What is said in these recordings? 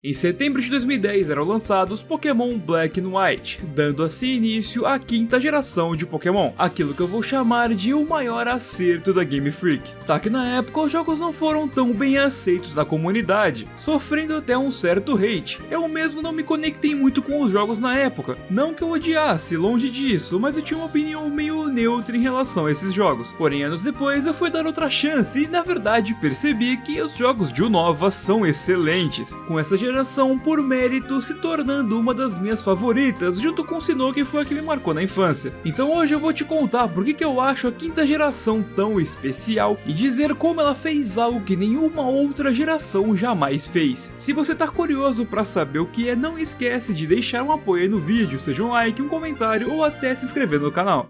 Em setembro de 2010 eram lançados Pokémon Black and White, dando assim início à quinta geração de Pokémon, aquilo que eu vou chamar de o maior acerto da Game Freak. Tá que na época os jogos não foram tão bem aceitos na comunidade, sofrendo até um certo hate. Eu mesmo não me conectei muito com os jogos na época, não que eu odiasse, longe disso, mas eu tinha uma opinião meio neutra em relação a esses jogos. Porém, anos depois eu fui dar outra chance e na verdade percebi que os jogos de Unova são excelentes, com essa geração por mérito se tornando uma das minhas favoritas, junto com Sinnoh, que foi a que me marcou na infância. Então hoje eu vou te contar por que eu acho a quinta geração tão especial e dizer como ela fez algo que nenhuma outra geração jamais fez. Se você tá curioso para saber o que é, não esquece de deixar um apoio aí no vídeo, seja um like, um comentário ou até se inscrever no canal.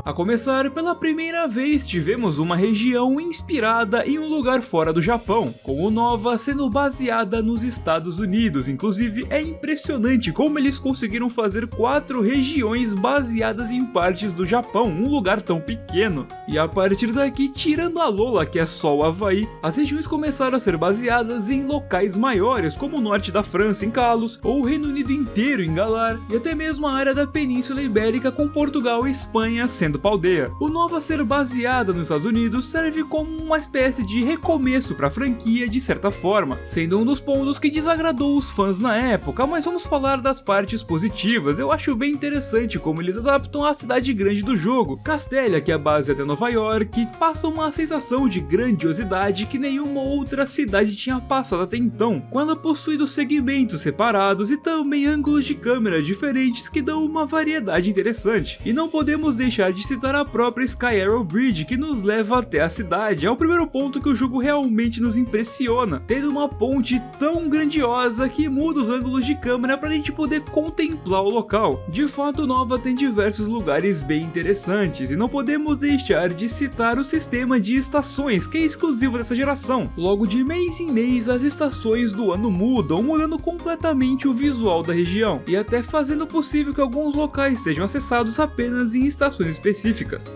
A começar, pela primeira vez tivemos uma região inspirada em um lugar fora do Japão, com Unova sendo baseada nos Estados Unidos. Inclusive é impressionante como eles conseguiram fazer 4 regiões baseadas em partes do Japão, um lugar tão pequeno. E a partir daqui, tirando a Alola, que é só o Havaí, as regiões começaram a ser baseadas em locais maiores, como o norte da França em Kalos, ou o Reino Unido inteiro em Galar, e até mesmo a área da Península Ibérica com Portugal e Espanha sendo Paldeia. Unova ser baseada nos Estados Unidos serve como uma espécie de recomeço para a franquia de certa forma, sendo um dos pontos que desagradou os fãs na época, mas vamos falar das partes positivas. Eu acho bem interessante como eles adaptam a cidade grande do jogo. Castelia, que é a base até Nova York, passa uma sensação de grandiosidade que nenhuma outra cidade tinha passado até então, com ela possuindo segmentos separados e também ângulos de câmera diferentes que dão uma variedade interessante. E não podemos deixar de citar a própria Sky Arrow Bridge, que nos leva até a cidade. É o primeiro ponto que o jogo realmente nos impressiona, tendo uma ponte tão grandiosa que muda os ângulos de câmera para a gente poder contemplar o local. De fato, Unova tem diversos lugares bem interessantes, e não podemos deixar de citar o sistema de estações, que é exclusivo dessa geração. Logo de mês em mês, as estações do ano mudam, mudando completamente o visual da região, e até fazendo possível que alguns locais sejam acessados apenas em estações específicas.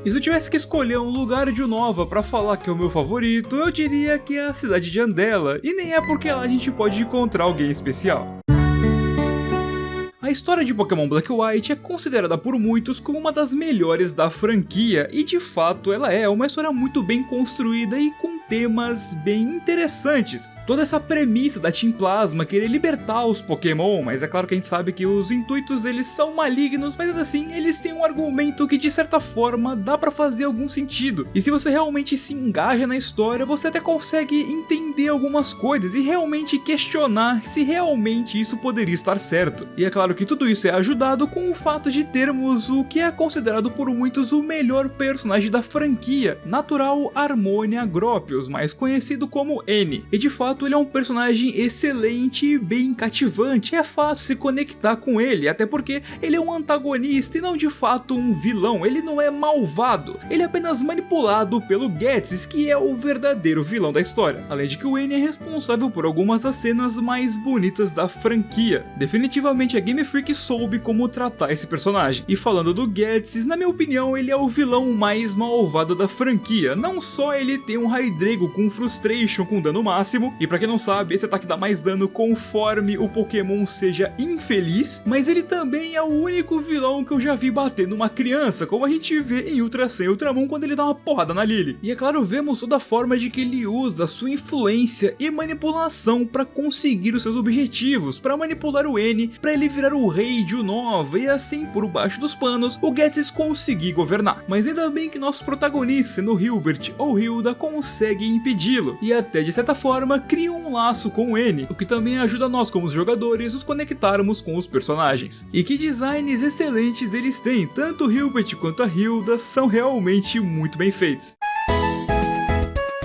E se eu tivesse que escolher um lugar de Unova para falar que é o meu favorito, eu diria que é a cidade de Andela, e nem é porque lá a gente pode encontrar alguém especial. A história de Pokémon Black and White é considerada por muitos como uma das melhores da franquia, e de fato ela é uma história muito bem construída e com temas bem interessantes. Toda essa premissa da Team Plasma querer libertar os Pokémon, mas é claro que a gente sabe que os intuitos deles são malignos, mas assim, eles têm um argumento que de certa forma dá pra fazer algum sentido. E se você realmente se engaja na história, você até consegue entender algumas coisas e realmente questionar se realmente isso poderia estar certo. E é claro que tudo isso é ajudado com o fato de termos o que é considerado por muitos o melhor personagem da franquia, Natural Harmonia Grosseus, mais conhecido como N. E de fato ele é um personagem excelente e bem cativante, é fácil se conectar com ele, até porque ele é um antagonista e não de fato um vilão. Ele não é malvado, ele é apenas manipulado pelo Ghetsis, que é o verdadeiro vilão da história. Além de que o N é responsável por algumas das cenas mais bonitas da franquia. Definitivamente a Game Freak soube como tratar esse personagem. E falando do Ghetsis, na minha opinião ele é o vilão mais malvado da franquia. Não só ele tem um Hydreigo com Frustration com dano máximo, e pra quem não sabe, esse ataque dá mais dano conforme o Pokémon seja infeliz, mas ele também é o único vilão que eu já vi bater numa criança, como a gente vê em Ultra Sun e Ultramon quando ele dá uma porrada na Lily. E é claro, vemos toda a forma de que ele usa sua influência e manipulação pra conseguir os seus objetivos, pra manipular o N, pra ele virar o rei de Unova e assim, por baixo dos panos, o Ghetsis conseguir governar. Mas ainda bem que nossos protagonistas, sendo Hilbert ou Hilda, conseguem impedi-lo, e até de certa forma criam um laço com o N, o que também ajuda nós como jogadores nos conectarmos com os personagens. E que designs excelentes eles têm, tanto o Hilbert quanto a Hilda são realmente muito bem feitos.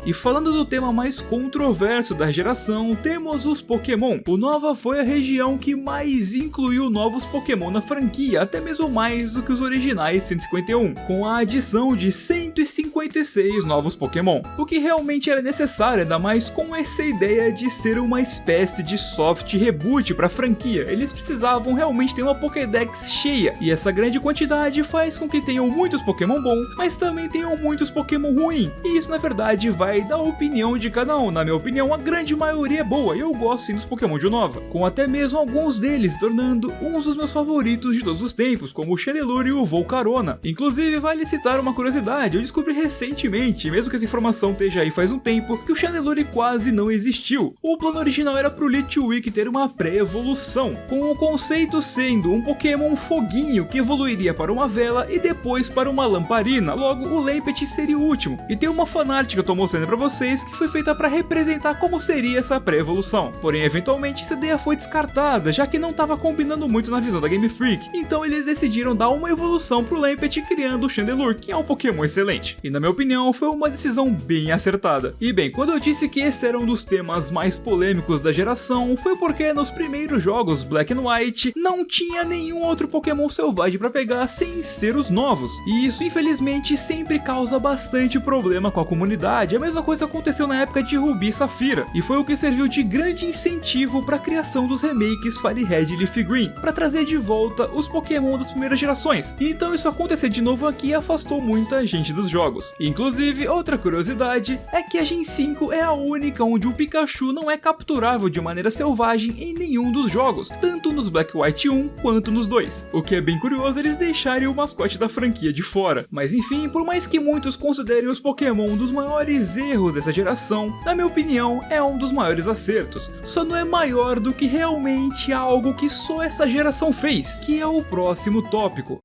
E falando do tema mais controverso da geração, temos os Pokémon. Unova foi a região que mais incluiu novos Pokémon na franquia, até mesmo mais do que os originais 151, com a adição de 156 novos Pokémon, o que realmente era necessário, ainda mais com essa ideia de ser uma espécie de soft reboot para a franquia. Eles precisavam realmente ter uma Pokédex cheia, e essa grande quantidade faz com que tenham muitos Pokémon bons, mas também tenham muitos Pokémon ruins, e isso na verdade vai vai da opinião de cada um. Na minha opinião, a grande maioria é boa e eu gosto sim dos Pokémon de Unova, com até mesmo alguns deles se tornando uns dos meus favoritos de todos os tempos, como o Chandelure e o Volcarona. Inclusive, vale citar uma curiosidade, eu descobri recentemente, mesmo que essa informação esteja aí faz um tempo, que o Chandelure quase não existiu. O plano original era pro Litwick ter uma pré-evolução, com o conceito sendo um Pokémon foguinho que evoluiria para uma vela e depois para uma lamparina, logo o Lampet seria o último. E tem uma fanart que eu tô mostrando pra vocês que foi feita para representar como seria essa pré-evolução. Porém, eventualmente essa ideia foi descartada, já que não estava combinando muito na visão da Game Freak, então eles decidiram dar uma evolução pro Lampet criando o Chandelure, que é um Pokémon excelente. E na minha opinião, foi uma decisão bem acertada. E bem, quando eu disse que esse era um dos temas mais polêmicos da geração, foi porque nos primeiros jogos Black and White não tinha nenhum outro Pokémon selvagem para pegar sem ser os novos. E isso infelizmente sempre causa bastante problema com a comunidade. A mesma coisa aconteceu na época de Ruby e Safira, e foi o que serviu de grande incentivo para a criação dos remakes Fire Red e Leaf Green, para trazer de volta os Pokémon das primeiras gerações. E então isso acontecer de novo aqui afastou muita gente dos jogos. Inclusive, outra curiosidade é que a Gen 5 é a única onde o Pikachu não é capturável de maneira selvagem em nenhum dos jogos, tanto nos Black White 1 quanto nos 2. O que é bem curioso eles deixarem o mascote da franquia de fora. Mas enfim, por mais que muitos considerem os Pokémon um dos maiores erros dessa geração, na minha opinião é um dos maiores acertos. Só não é maior do que realmente algo que só essa geração fez, que é o próximo tópico.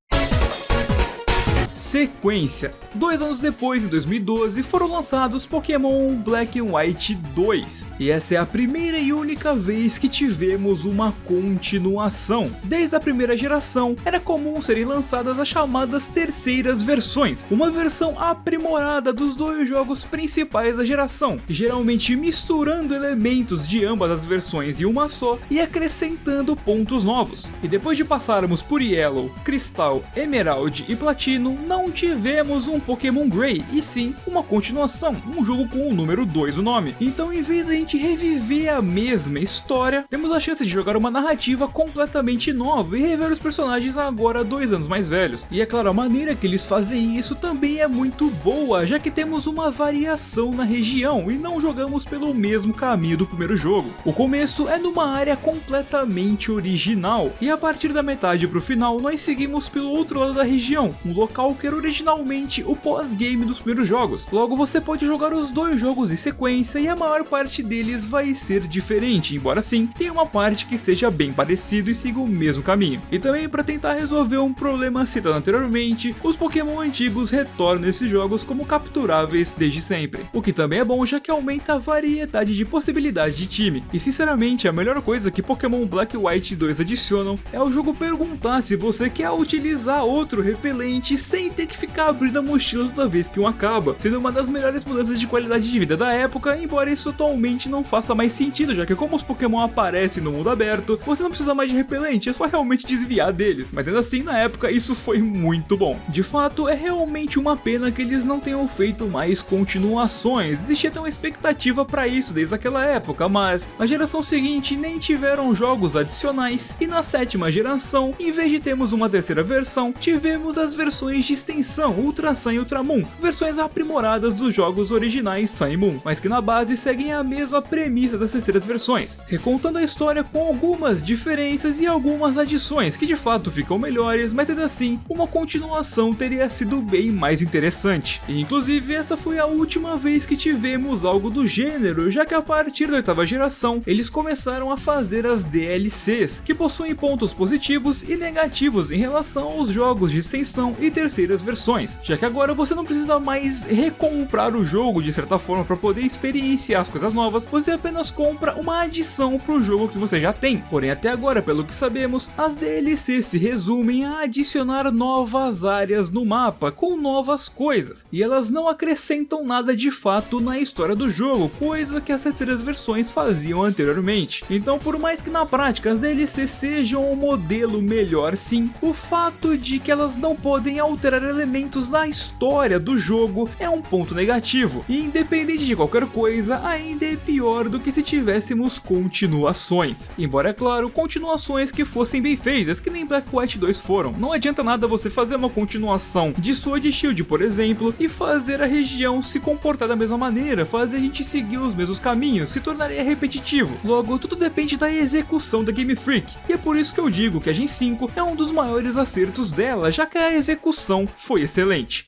Sequência. 2 anos depois, em 2012, foram lançados Pokémon Black and White 2, e essa é a primeira e única vez que tivemos uma continuação. Desde a primeira geração, era comum serem lançadas as chamadas terceiras versões, uma versão aprimorada dos dois jogos principais da geração, geralmente misturando elementos de ambas as versões em uma só e acrescentando pontos novos. E depois de passarmos por Yellow, Cristal, Emerald e Platino, não tivemos um Pokémon Grey, e sim uma continuação, um jogo com o número 2 no nome. Então, em vez de a gente reviver a mesma história, temos a chance de jogar uma narrativa completamente nova e rever os personagens agora 2 anos mais velhos. E é claro, a maneira que eles fazem isso também é muito boa, já que temos uma variação na região e não jogamos pelo mesmo caminho do primeiro jogo. O começo é numa área completamente original, e a partir da metade pro final nós seguimos pelo outro lado da região, um local que era originalmente o pós-game dos primeiros jogos. Logo, você pode jogar os dois jogos em sequência e a maior parte deles vai ser diferente, embora sim tenha uma parte que seja bem parecido e siga o mesmo caminho. E também, para tentar resolver um problema citado anteriormente, os Pokémon antigos retornam nesses jogos como capturáveis desde sempre, o que também é bom, já que aumenta a variedade de possibilidades de time. E sinceramente, a melhor coisa que Pokémon Black White 2 adicionam é o jogo perguntar se você quer utilizar outro repelente sem ter que ficar abrindo a mochila toda vez que um acaba, sendo uma das melhores mudanças de qualidade de vida da época, embora isso atualmente não faça mais sentido, já que como os Pokémon aparecem no mundo aberto, você não precisa mais de repelente, é só realmente desviar deles, mas ainda assim na época isso foi muito bom. De fato, é realmente uma pena que eles não tenham feito mais continuações, existia até uma expectativa para isso desde aquela época, mas na geração seguinte nem tiveram jogos adicionais, e na 7ª geração, em vez de termos uma terceira versão, tivemos as versões de extensão Ultra Sun e Ultra Moon, versões aprimoradas dos jogos originais Sun e Moon, mas que na base seguem a mesma premissa das terceiras versões, recontando a história com algumas diferenças e algumas adições que de fato ficam melhores, mas ainda assim uma continuação teria sido bem mais interessante. E inclusive essa foi a última vez que tivemos algo do gênero, já que a partir da 8ª geração eles começaram a fazer as DLCs, que possuem pontos positivos e negativos em relação aos jogos de extensão e terceiras versões, já que agora você não precisa mais recomprar o jogo de certa forma para poder experienciar as coisas novas, você apenas compra uma adição para o jogo que você já tem. Porém, até agora, pelo que sabemos, as DLCs se resumem a adicionar novas áreas no mapa com novas coisas, e elas não acrescentam nada de fato na história do jogo, coisa que as terceiras versões faziam anteriormente. Então, por mais que na prática as DLCs sejam um modelo melhor sim, o fato de que elas não podem alterar alterar elementos na história do jogo é um ponto negativo, e independente de qualquer coisa, ainda é pior do que se tivéssemos continuações. Embora, é claro, continuações que fossem bem feitas, que nem Black White 2 foram. Não adianta nada você fazer uma continuação de Sword and Shield, por exemplo, e fazer a região se comportar da mesma maneira, fazer a gente seguir os mesmos caminhos, se tornaria repetitivo. Logo, tudo depende da execução da Game Freak, e é por isso que eu digo que a Gen 5 é um dos maiores acertos dela, já que a execução foi excelente.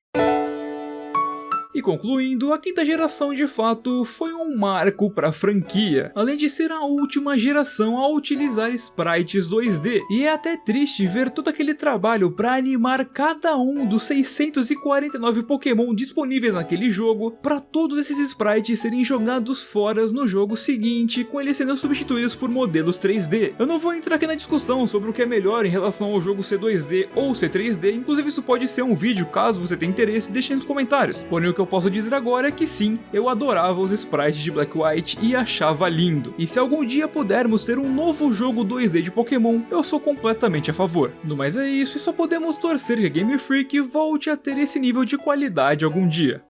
E concluindo, a quinta geração de fato foi um marco para a franquia, além de ser a última geração a utilizar sprites 2D, e é até triste ver todo aquele trabalho para animar cada um dos 649 Pokémon disponíveis naquele jogo, para todos esses sprites serem jogados fora no jogo seguinte, com eles sendo substituídos por modelos 3D. Eu não vou entrar aqui na discussão sobre o que é melhor em relação ao jogo ser 2D ou ser 3D, inclusive isso pode ser um vídeo, caso você tenha interesse, deixe aí nos comentários. Porém, o que eu posso dizer agora é que sim, eu adorava os sprites de Black White e achava lindo. E se algum dia pudermos ter um novo jogo 2D de Pokémon, eu sou completamente a favor. No mais é isso, e só podemos torcer que a Game Freak volte a ter esse nível de qualidade algum dia.